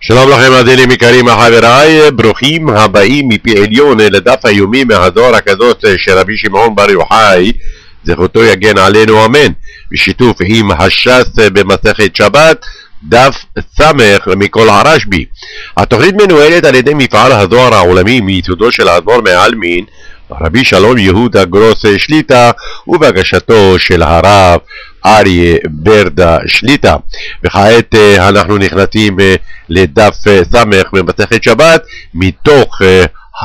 שלום לכם מאזינים יקרים חבריי, ברוכים הבאים מפי עליון לדף היומי מהזוהר הקדוש של רבי שמעון בר יוחאי, זכותו יגן עלינו אמן, בשיתוף עם הש"ס במסכת שבת, דף סמך מכל הרשב"י. התוכנית מנוהלת על ידי מפעל הזוהר העולמי מיסודו של האדמו"ר מעלמין, רבי שלום יהודה גרוס שליט"א, ובהגשתו של הרב אריה ברדה שליט"א. וכעת אנחנו נכנסים לדף סמך במסכת שבת מתוך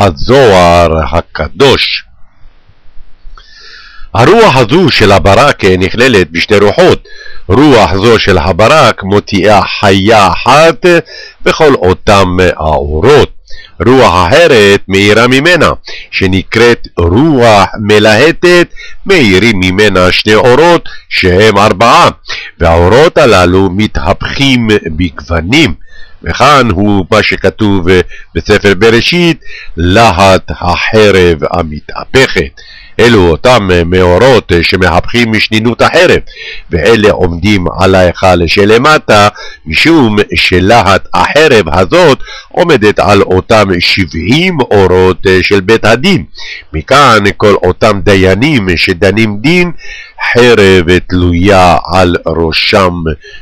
הזוהר הקדוש. הרוח הזו של הברק נכללת בשתי רוחות. רוח זו של הברק מוציאה חיה אחת בכל אותם האורות. רוח אחרת מאירה ממנה, שנקראת רוח מלהטת, מאירים ממנה שני אורות שהם 4, והאורות הללו מתהפכים בגוונים. וכאן הוא מה שכתוב בספר בראשית, להט החרב המתהפכת. אלו אותם מאורות שמהפכים משנינות החרב, ואלה עומדים על ההיכל שלמטה, משום שלהט החרב הזאת עומדת על אותם 70 אורות של בית הדין. מכאן כל אותם דיינים שדנים דין, חרב תלויה על ראשם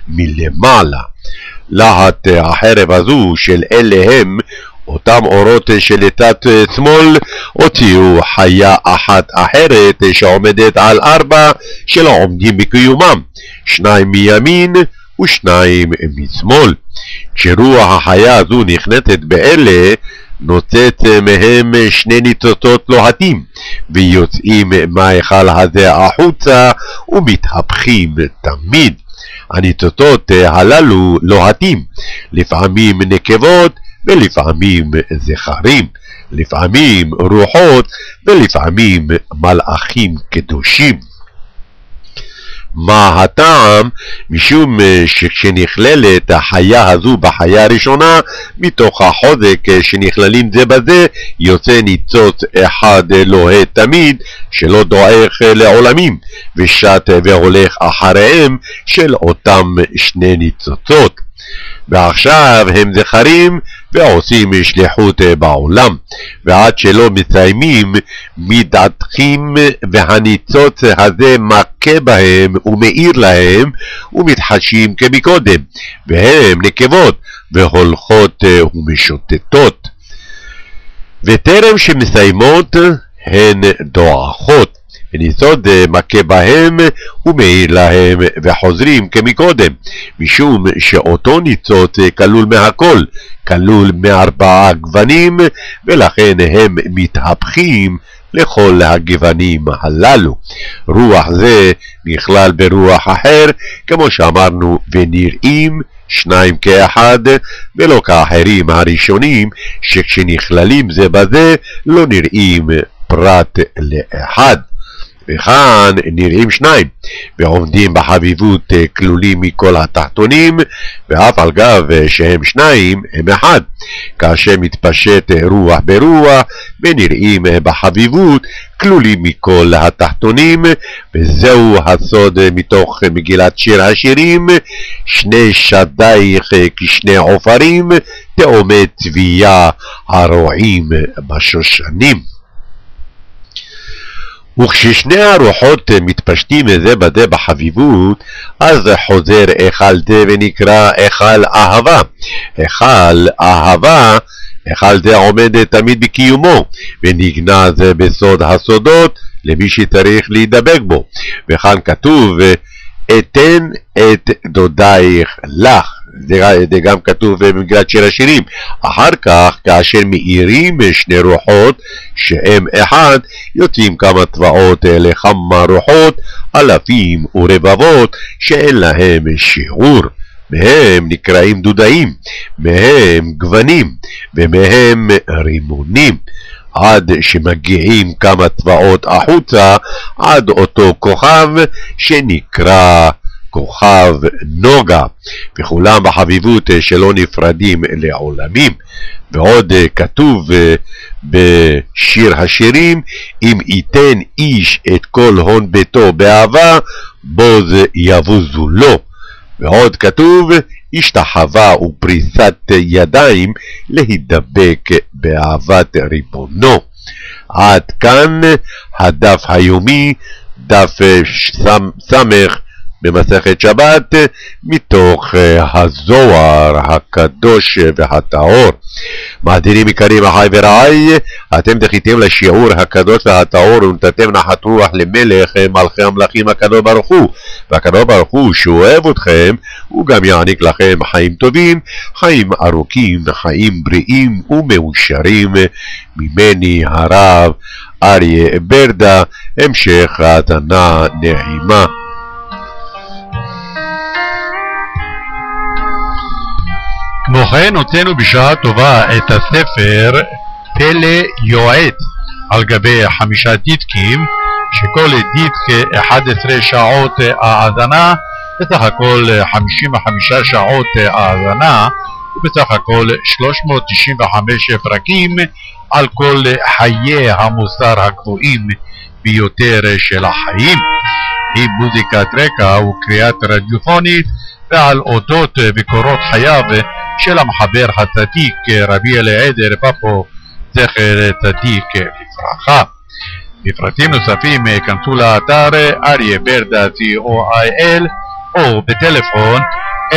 מלמעלה. להט החרב הזו של אלה הם אותם אורות שלצד שמאל הוציאו חיה אחת אחרת שעומדת על 4 שלא עומדים בקיומם, 2 מימין ו2 משמאל. כשרוח החיה הזו נכנסת באלה, נוצאת מהם 2 ניצוצות לוהטים, ויוצאים מההיכל הזה החוצה ומתהפכים תמיד. הניצוצות הללו לוהטים, לפעמים נקבות ולפעמים זכרים, לפעמים רוחות ולפעמים מלאכים קדושים. מה הטעם? משום שכשנכללת החיה הזו בחיה הראשונה, מתוך החוזק שנכללים זה בזה, יוצא ניצוץ אחד לוהט תמיד, שלא דועך לעולמים, ושט והולך אחריהם של אותם 2 ניצוצות. ועכשיו הם זכרים ועושים שליחות בעולם, ועד שלא מסיימים מתעתחים, והניצוץ הזה מכה בהם ומאיר להם ומתחשים כמקודם, והם נקבות והולכות ומשוטטות, וטרם שמסיימות הן דועכות. וניסוד מכה בהם ומאיר להם וחוזרים כמקודם, משום שאותו ניצוץ כלול מהכל, כלול מ4 גוונים, ולכן הם מתהפכים לכל הגוונים הללו. רוח זה נכלל ברוח אחר, כמו שאמרנו, ונראים 2 כאחד, ולא כאחרים הראשונים שכשנכללים זה בזה לא נראים פרט לאחד. וכאן נראים 2, ועומדים בחביבות כלולים מכל התחתונים, ואף על גב שהם 2 הם 1, כאשר מתפשט רוח ברוח, ונראים בחביבות כלולים מכל התחתונים. וזהו הסוד מתוך מגילת שיר השירים, 2 שדייך כ2 עופרים, תאומי צבייה הרועים בשושנים. וכששני הרוחות מתפשטים זה בזה בחביבות, אז חוזר היכל זה ונקרא היכל אהבה. היכל אהבה, היכל זה עומד תמיד בקיומו, ונגנז בסוד הסודות למי שצריך להידבק בו. וכאן כתוב, אתן את דודייך לך. זה גם כתוב במגילת שיר השירים. אחר כך, כאשר מאירים 2 רוחות שהם 1, יוצאים כמה צבאות לכמה רוחות, אלפים ורבבות שאין להם שיעור. מהם נקראים דודאים, מהם גוונים, ומהם רימונים, עד שמגיעים כמה צבאות החוצה, עד אותו כוכב שנקרא כוכב נוגה, וכולם בחביבות שלא נפרדים לעולמים. ועוד כתוב בשיר השירים, אם ייתן איש את כל הון ביתו באהבה, בוז יבוזו לו. ועוד כתוב, השתחווה ופריסת ידיים להידבק באהבת ריבונו. עד כאן הדף היומי, דף סמך במסכת שבת, מתוך הזוהר הקדוש והטהור. מאזינים יקרים אחי ורעי, אתם דחיתם לשיעור הקדוש והטהור ונתתם נחת רוח למלך מלכי המלכים הקדוש ברוך הוא, והקדוש ברוך הוא שהוא אוהב אתכם, הוא גם יעניק לכם חיים טובים, חיים ארוכים, חיים בריאים ומאושרים. ממני הרב אריה ברדה, המשך האזנה נעימה. כמו כן הוצאנו בשעה טובה את הספר פלא יועץ על גבי 5 דיסקים, שכל דיסק 11 שעות האזנה, בסך הכל 55 שעות האזנה, ובסך הכל 395 פרקים על כל חיי המוסר הגבוהים ביותר של החיים, עם מוזיקת רקע וקריאת רדיופונית, ועל אודות וקורות חייו של המחבר הצדיק רבי אליעזר פפו זכר צדיק לברכה. בפרטים נוספים כנסו לאתר אריה ברדה co.il או בטלפון 054-4577-956.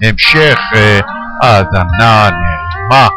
המשך האזנה נעימה.